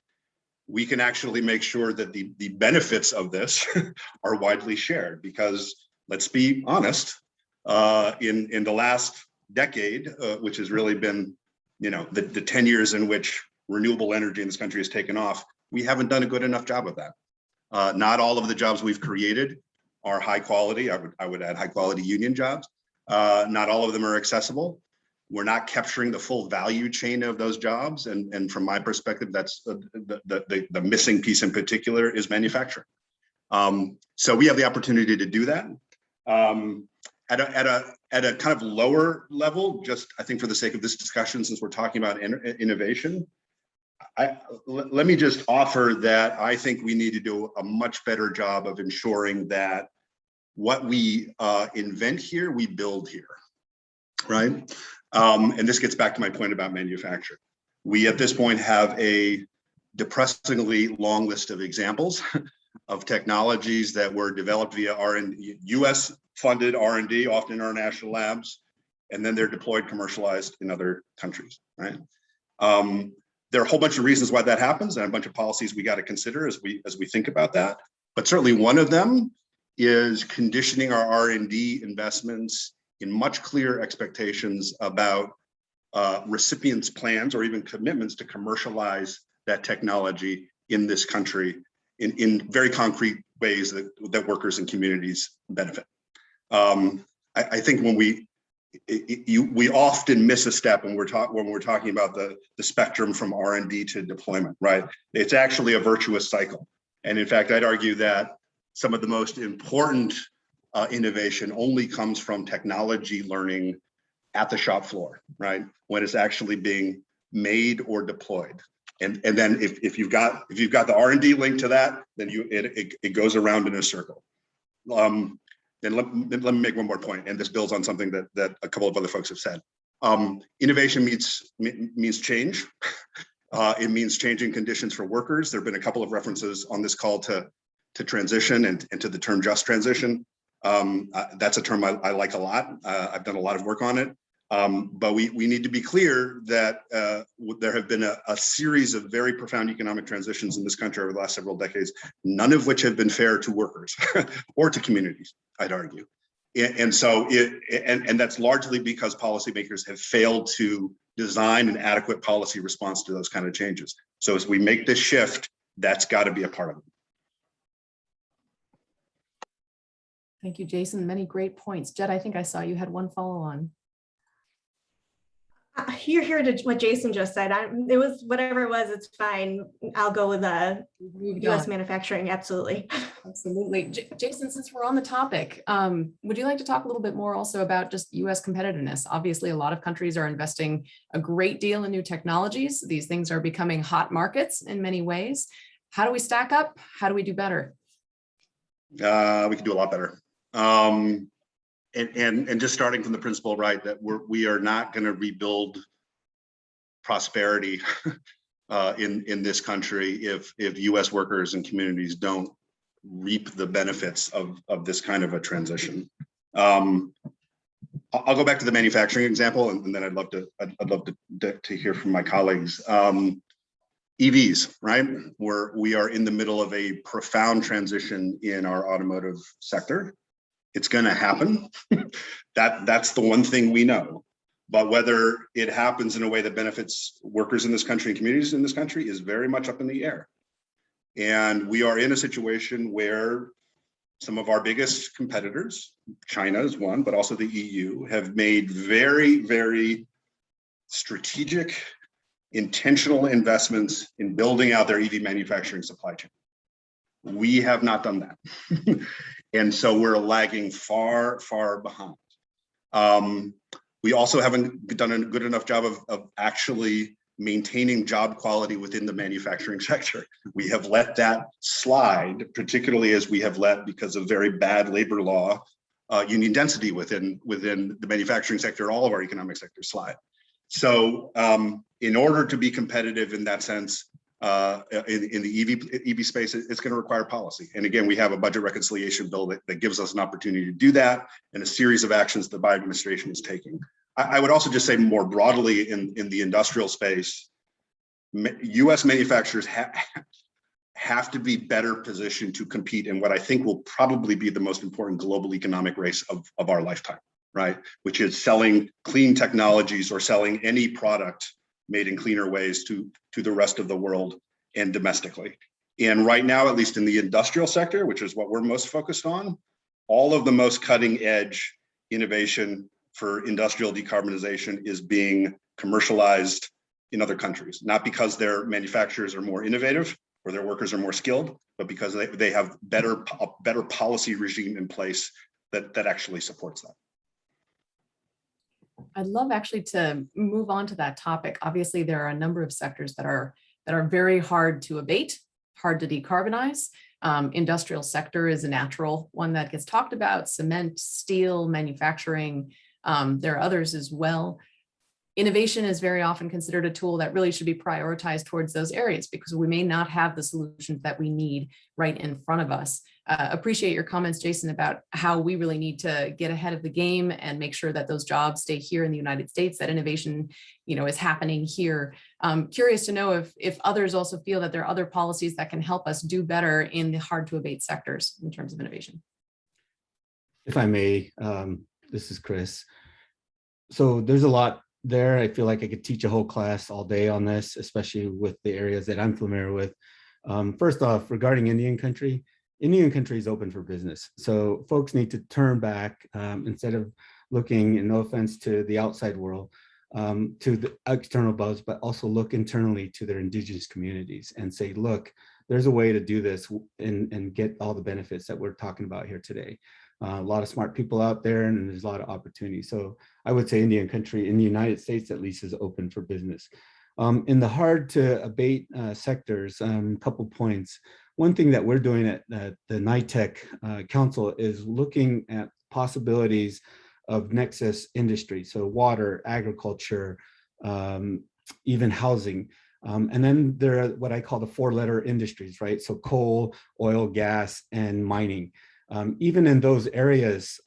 we can actually make sure that the benefits of this are widely shared. Because let's be honest, in the last decade, which has really been, the 10 years in which renewable energy in this country has taken off, we haven't done a good enough job of that. Not all of the jobs we've created are high quality. I would add high quality union jobs. Not all of them are accessible. We're not capturing the full value chain of those jobs. And from my perspective, that's the missing piece in particular is manufacturing. So we have the opportunity to do that. At a kind of lower level, just I think for the sake of this discussion, since we're talking about innovation, let me just offer that I think we need to do a much better job of ensuring that what we invent here, we build here, right? And this gets back to my point about manufacturing. We at this point have a depressingly long list of examples of technologies that were developed via R&D, US funded R&D, often in our national labs, and then they're deployed, commercialized in other countries, right? There are a whole bunch of reasons why that happens and a bunch of policies we got to consider as we think about that. But certainly one of them is conditioning our R&D investments in much clearer expectations about recipients' plans or even commitments to commercialize that technology in this country in very concrete ways that workers and communities benefit. I think when we often miss a step when we're talking about the spectrum from R&D to deployment, right? It's actually a virtuous cycle. And in fact, I'd argue that some of the most important innovation only comes from technology learning at the shop floor, right? When it's actually being made or deployed. And then if you've got the R&D link to that, then it goes around in a circle. Then let me make one more point, and this builds on something that a couple of other folks have said. Innovation means change. It means changing conditions for workers. There have been a couple of references on this call to transition and to the term just transition. That's a term I like a lot. I've done a lot of work on it. But we need to be clear that there have been a series of very profound economic transitions in this country over the last several decades, none of which have been fair to workers or to communities, I'd argue. And so that's largely because policymakers have failed to design an adequate policy response to those kind of changes. So as we make this shift, that's got to be a part of it. Thank you, Jason. Many great points. Jed, I think I saw you had one follow on. You're here to what Jason just said. It was whatever it was, it's fine. I'll go with US manufacturing. Absolutely. Absolutely. Jason, since we're on the topic, would you like to talk a little bit more also about just US competitiveness? Obviously, a lot of countries are investing a great deal in new technologies. These things are becoming hot markets in many ways. How do we stack up? How do we do better? We can do a lot better. And just starting from the principle, right, that we are not going to rebuild prosperity in this country if U.S. workers and communities don't reap the benefits of this kind of a transition. I'll go back to the manufacturing example, and then I'd love to hear from my colleagues. EVs, right? We are in the middle of a profound transition in our automotive sector. It's going to happen. That's the one thing we know. But whether it happens in a way that benefits workers in this country and communities in this country is very much up in the air. And we are in a situation where some of our biggest competitors, China is one, but also the EU, have made very, very strategic, intentional investments in building out their EV manufacturing supply chain. We have not done that. And so we're lagging far, far behind. We also haven't done a good enough job of actually maintaining job quality within the manufacturing sector. We have let that slide, particularly as we have let, because of very bad labor law, union density within the manufacturing sector, all of our economic sectors slide. So in order to be competitive in that sense, in the EV space, it's going to require policy. And again, we have a budget reconciliation bill that gives us an opportunity to do that, and a series of actions the Biden administration is taking. I would also just say more broadly in the industrial space, US manufacturers have to be better positioned to compete in what I think will probably be the most important global economic race of our lifetime, right? Which is selling clean technologies or selling any product made in cleaner ways to the rest of the world and domestically. And right now, at least in the industrial sector, which is what we're most focused on, all of the most cutting edge innovation for industrial decarbonization is being commercialized in other countries, not because their manufacturers are more innovative or their workers are more skilled, but because they have a better policy regime in place that actually supports that. I'd love actually to move on to that topic. Obviously, there are a number of sectors that are very hard to abate, hard to decarbonize. Industrial sector is a natural one that gets talked about: cement, steel, manufacturing. There are others as well. Innovation is very often considered a tool that really should be prioritized towards those areas because we may not have the solutions that we need right in front of us. Appreciate your comments, Jason, about how we really need to get ahead of the game and make sure that those jobs stay here in the United States, that innovation, is happening here. Curious to know if others also feel that there are other policies that can help us do better in the hard to abate sectors in terms of innovation. If I may, this is Chris. So there's a lot there. I feel like I could teach a whole class all day on this, especially with the areas that I'm familiar with. First off, regarding Indian country is open for business. So folks need to turn back instead of looking, and no offense to the outside world, to the external buzz, but also look internally to their indigenous communities and say, look, there's a way to do this and get all the benefits that we're talking about here today. A lot of smart people out there, and there's a lot of opportunity. So I would say Indian country, in the United States at least, is open for business. In the hard to abate sectors, couple points. One thing that we're doing at the NITEC Council is looking at possibilities of nexus industry, so water, agriculture, even housing. And then there are what I call the four-letter industries, right? So coal, oil, gas, and mining. Even in those areas,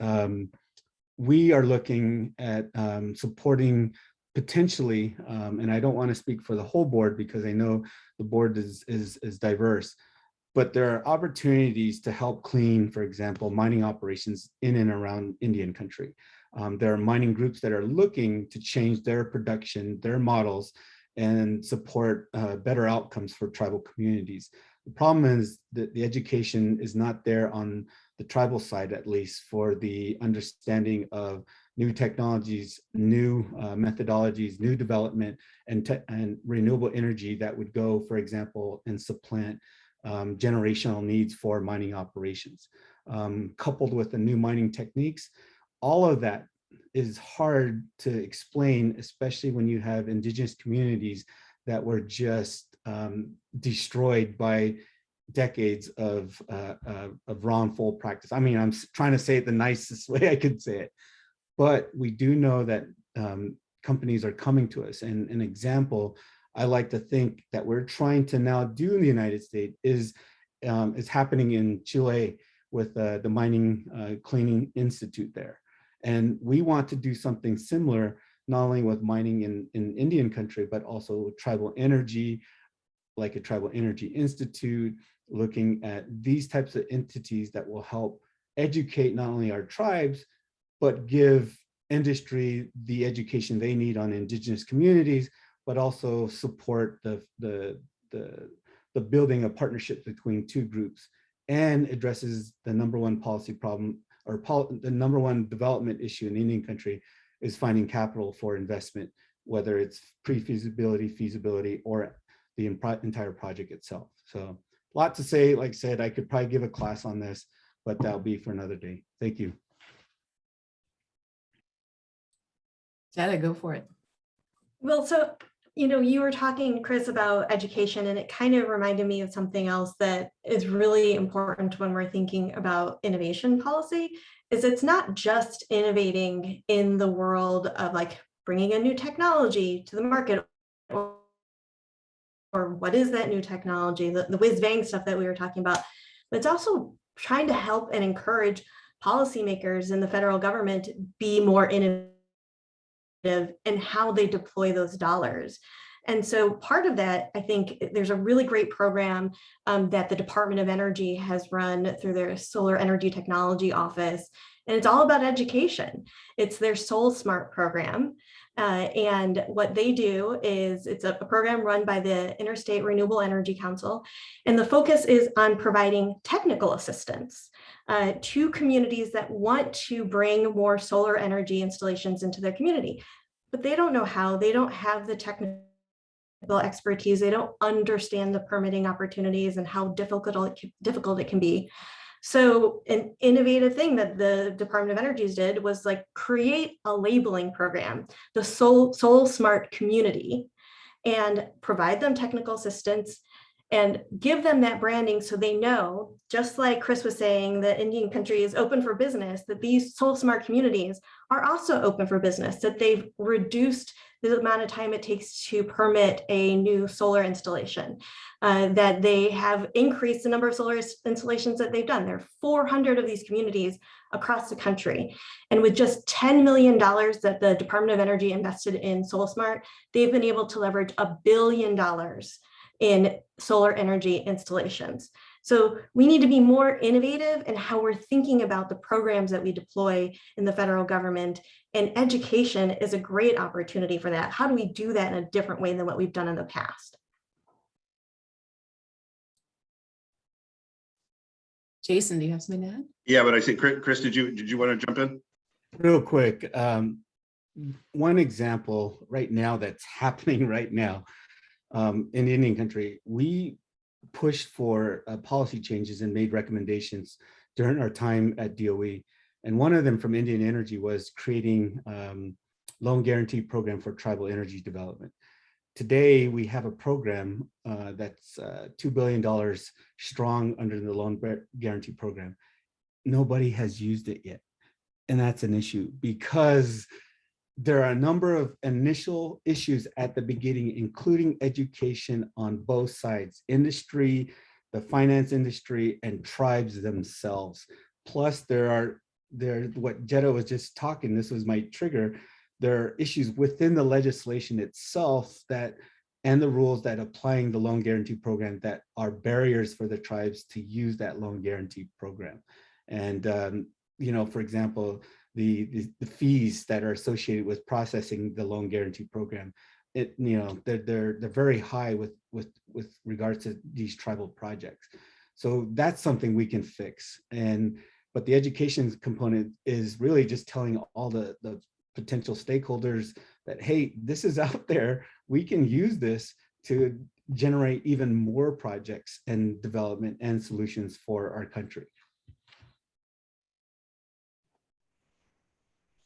we are looking at supporting potentially, and I don't want to speak for the whole board because I know the board is diverse, but there are opportunities to help clean, for example, mining operations in and around Indian country. There are mining groups that are looking to change their production, their models, and support better outcomes for tribal communities. The problem is that the education is not there on the tribal side, at least, for the understanding of new technologies, new methodologies, new development, and renewable energy that would go, for example, and supplant generational needs for mining operations. Coupled with the new mining techniques, all of that is hard to explain, especially when you have indigenous communities that were just destroyed by decades of wrongful practice. I mean, I'm trying to say it the nicest way I could say it, but we do know that companies are coming to us. And an example I like to think that we're trying to now do in the United States is happening in Chile with the Mining Cleaning Institute there. And we want to do something similar, not only with mining in Indian country, but also tribal energy, like a Tribal Energy Institute, looking at these types of entities that will help educate not only our tribes, but give industry the education they need on indigenous communities, but also support the building of partnerships between two groups, and addresses the number one policy problem, or the number one development issue in Indian country is finding capital for investment, whether it's pre-feasibility, feasibility, or the entire project itself. So a lot to say. Like I said, I could probably give a class on this, but that'll be for another day. Thank you. Jetta, go for it. Well, so, you were talking, Chris, about education, and it kind of reminded me of something else that is really important when we're thinking about innovation policy, is it's not just innovating in the world of like bringing a new technology to the market, or what is that new technology, the whiz-bang stuff that we were talking about, but it's also trying to help and encourage policymakers in the federal government be more innovative in how they deploy those dollars. And so part of that, I think there's a really great program that the Department of Energy has run through their Solar Energy Technology Office, and it's all about education. It's their SoulSmart Program. And what they do is it's a program run by the Interstate Renewable Energy Council, and the focus is on providing technical assistance to communities that want to bring more solar energy installations into their community, but they don't know how. They don't have the technical expertise. They don't understand the permitting opportunities and how difficult it can be. So an innovative thing that the Department of Energy did was like create a labeling program, the SoulSmart community, and provide them technical assistance and give them that branding so they know, just like Chris was saying, that Indian country is open for business, that these SoulSmart communities are also open for business, that they've reduced the amount of time it takes to permit a new solar installation, that they have increased the number of solar installations that they've done. There are 400 of these communities across the country. And with just $10 million that the Department of Energy invested in SoulSmart, they've been able to leverage $1 billion in solar energy installations. So we need to be more innovative in how we're thinking about the programs that we deploy in the federal government, and education is a great opportunity for that. How do we do that in a different way than what we've done in the past? Jason, do you have something to add? Yeah, but I think, Chris, did you want to jump in? Real quick, one example right now that's happening right now in Indian country, we pushed for policy changes and made recommendations during our time at DOE. And one of them from Indian Energy was creating loan guarantee program for tribal energy development. Today, we have a program that's $2 billion strong under the loan guarantee program. Nobody has used it yet. And that's an issue because there are a number of initial issues at the beginning, including education on both sides, industry, the finance industry, and tribes themselves. Plus, what Jetta was just talking, this was my trigger, there are issues within the legislation itself and the rules that applying the loan guarantee program that are barriers for the tribes to use that loan guarantee program. And, for example, the fees that are associated with processing the loan guarantee program, they're very high with regards to these tribal projects. So that's something we can fix. But the education component is really just telling all the potential stakeholders that, hey, this is out there. We can use this to generate even more projects and development and solutions for our country.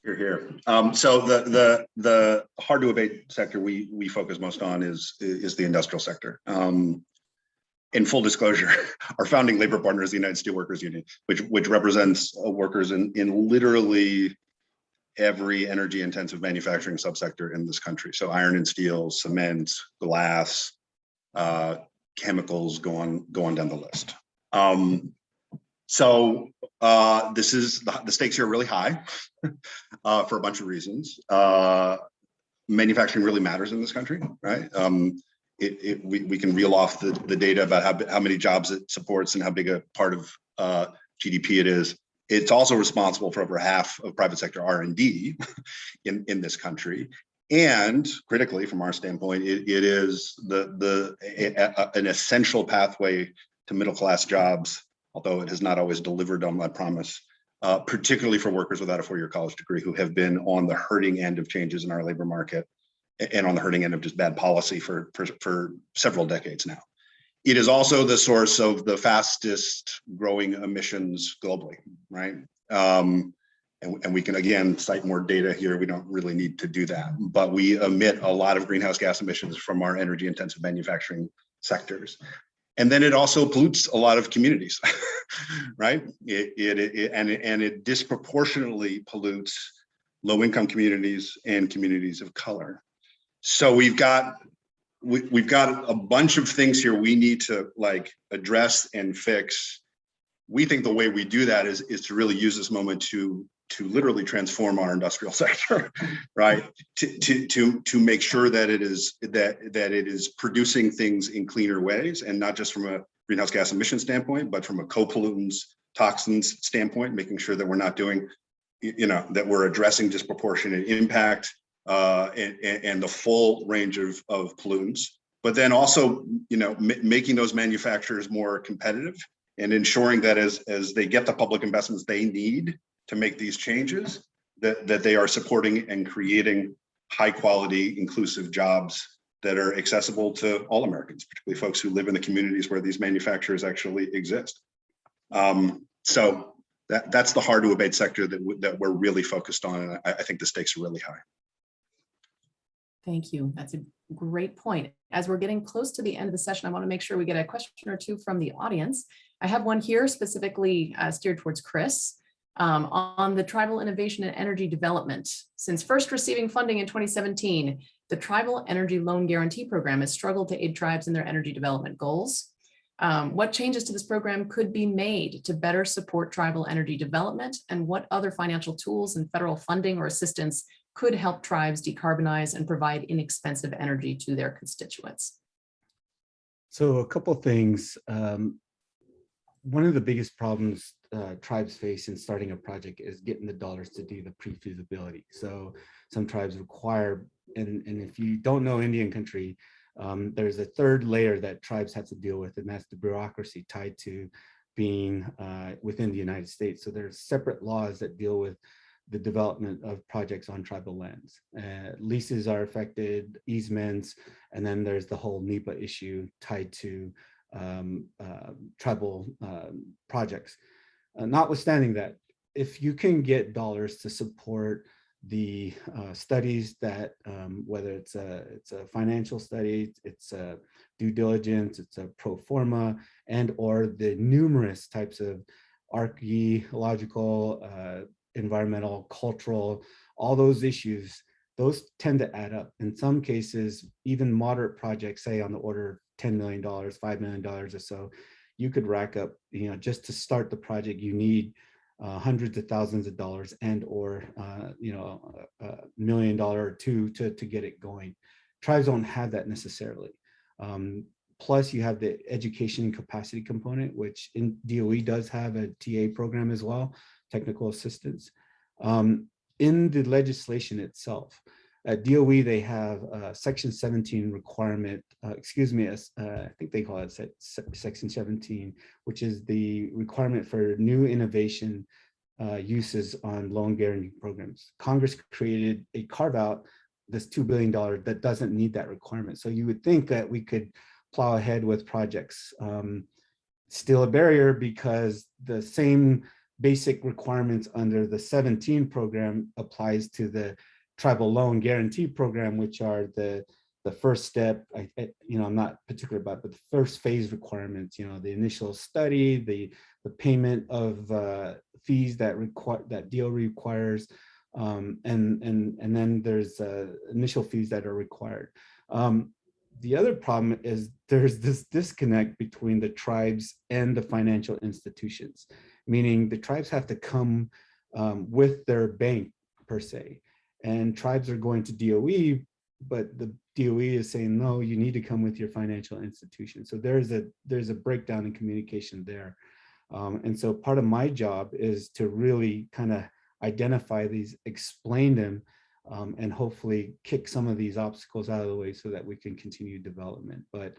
Here. So the hard to abate sector we focus most on is the industrial sector. In full disclosure, our founding labor partner is the United Steelworkers Union, which represents workers in literally every energy intensive manufacturing subsector in this country. So iron and steel, cement, glass, chemicals, go on down the list. So this is the stakes here are really high for a bunch of reasons. Manufacturing really matters in this country, right? We can reel off the data about how many jobs it supports and how big a part of GDP it is. It's also responsible for over half of private sector R&D in this country. And critically, from our standpoint, it is an essential pathway to middle-class jobs, although it has not always delivered on that promise, particularly for workers without a four-year college degree who have been on the hurting end of changes in our labor market and on the hurting end of just bad policy for several decades now. It is also the source of the fastest growing emissions globally, right? And we can, again, cite more data here. We don't really need to do that, but we emit a lot of greenhouse gas emissions from our energy intensive manufacturing sectors. And then it also pollutes a lot of communities, right? It disproportionately pollutes low-income communities and communities of color. So we've got a bunch of things here we need to address and fix. We think the way we do that is to really use this moment to literally transform our industrial sector, right? To make sure that it is producing things in cleaner ways, and not just from a greenhouse gas emission standpoint, but from a co-pollutants, toxins standpoint, making sure that we're not doing, that we're addressing disproportionate impact and the full range of pollutants, but then also, making those manufacturers more competitive and ensuring that as they get the public investments they need to make these changes, that they are supporting and creating high quality, inclusive jobs that are accessible to all Americans, particularly folks who live in the communities where these manufacturers actually exist. So that's the hard to abate sector that we're really focused on, and I think the stakes are really high. Thank you. That's a great point. As we're getting close to the end of the session, I want to make sure we get a question or two from the audience. I have one here specifically steered towards Chris on the tribal innovation and energy development. Since first receiving funding in 2017, the Tribal Energy Loan Guarantee Program has struggled to aid tribes in their energy development goals. What changes to this program could be made to better support tribal energy development, and what other financial tools and federal funding or assistance could help tribes decarbonize and provide inexpensive energy to their constituents? So a couple of things. One of the biggest problems tribes face in starting a project is getting the dollars to do the pre-feasibility. So some tribes require, and if you don't know Indian country, there's a third layer that tribes have to deal with, and that's the bureaucracy tied to being within the United States. So there's separate laws that deal with the development of projects on tribal lands. Leases are affected, easements, and then there's the whole NEPA issue tied to tribal projects. Notwithstanding that, if you can get dollars to support the studies that, whether it's a financial study, it's a due diligence, it's a pro forma, and or the numerous types of archaeological, environmental, cultural, all those issues, those tend to add up. In some cases, even moderate projects, say on the order of $10 million, $5 million or so, you could rack up, just to start the project, you need hundreds of thousands of dollars and or $1 million or two to get it going. Tribes don't have that necessarily. Plus you have the education and capacity component, which in DOE does have a TA program as well, technical assistance. In the legislation itself, at DOE, they have Section 17 requirement, I think they call it Section 17, which is the requirement for new innovation uses on loan guarantee programs. Congress created a carve out, this $2 billion that doesn't need that requirement. So you would think that we could plow ahead with projects. Still a barrier because the same basic requirements under the 17 program applies to the tribal loan guarantee program, which are the first step. I'm not particular about, but the first phase requirements. The initial study, the payment of fees that DOE requires, and then there's initial fees that are required. The other problem is there's this disconnect between the tribes and the financial institutions, meaning the tribes have to come with their bank per se. And tribes are going to DOE, but the DOE is saying, no, you need to come with your financial institution. So there's a breakdown in communication there. And so part of my job is to really kind of identify these, explain them, and hopefully kick some of these obstacles out of the way so that we can continue development. But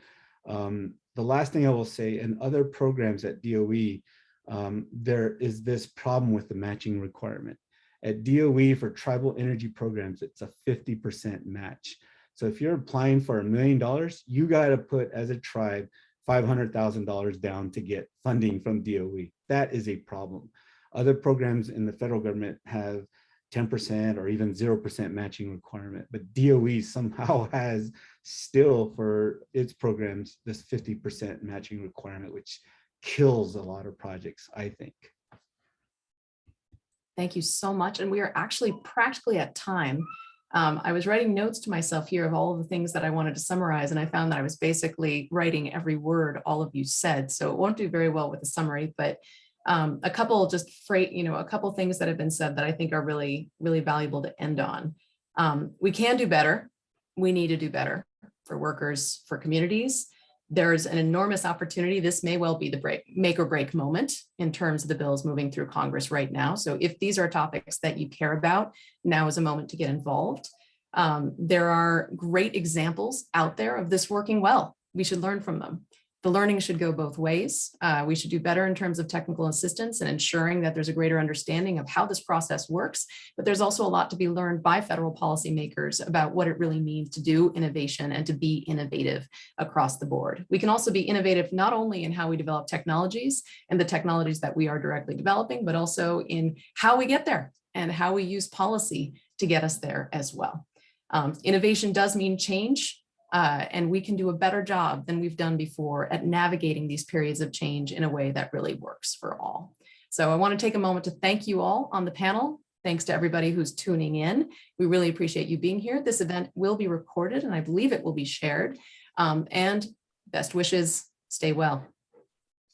the last thing I will say, in other programs at DOE, there is this problem with the matching requirement. At DOE for tribal energy programs, it's a 50% match. So if you're applying for $1 million, you got to put as a tribe $500,000 down to get funding from DOE. That is a problem. Other programs in the federal government have 10% or even 0% matching requirement, but DOE somehow has still for its programs this 50% matching requirement, which kills a lot of projects, I think. Thank you so much. And we are actually practically at time. I was writing notes to myself here of all of the things that I wanted to summarize, and I found that I was basically writing every word all of you said. So it won't do very well with the summary, but a couple a couple things that have been said that I think are really, really valuable to end on. We can do better. We need to do better for workers, for communities. There's an enormous opportunity. This may well be the make or break moment in terms of the bills moving through Congress right now. So if these are topics that you care about, now is a moment to get involved. There are great examples out there of this working well. We should learn from them. The learning should go both ways. We should do better in terms of technical assistance and ensuring that there's a greater understanding of how this process works. But there's also a lot to be learned by federal policymakers about what it really means to do innovation and to be innovative across the board. We can also be innovative not only in how we develop technologies and the technologies that we are directly developing, but also in how we get there and how we use policy to get us there as well. Innovation does mean change. And we can do a better job than we've done before at navigating these periods of change in a way that really works for all. So I want to take a moment to thank you all on the panel. Thanks to everybody who's tuning in. We really appreciate you being here. This event will be recorded and I believe it will be shared. And best wishes, stay well.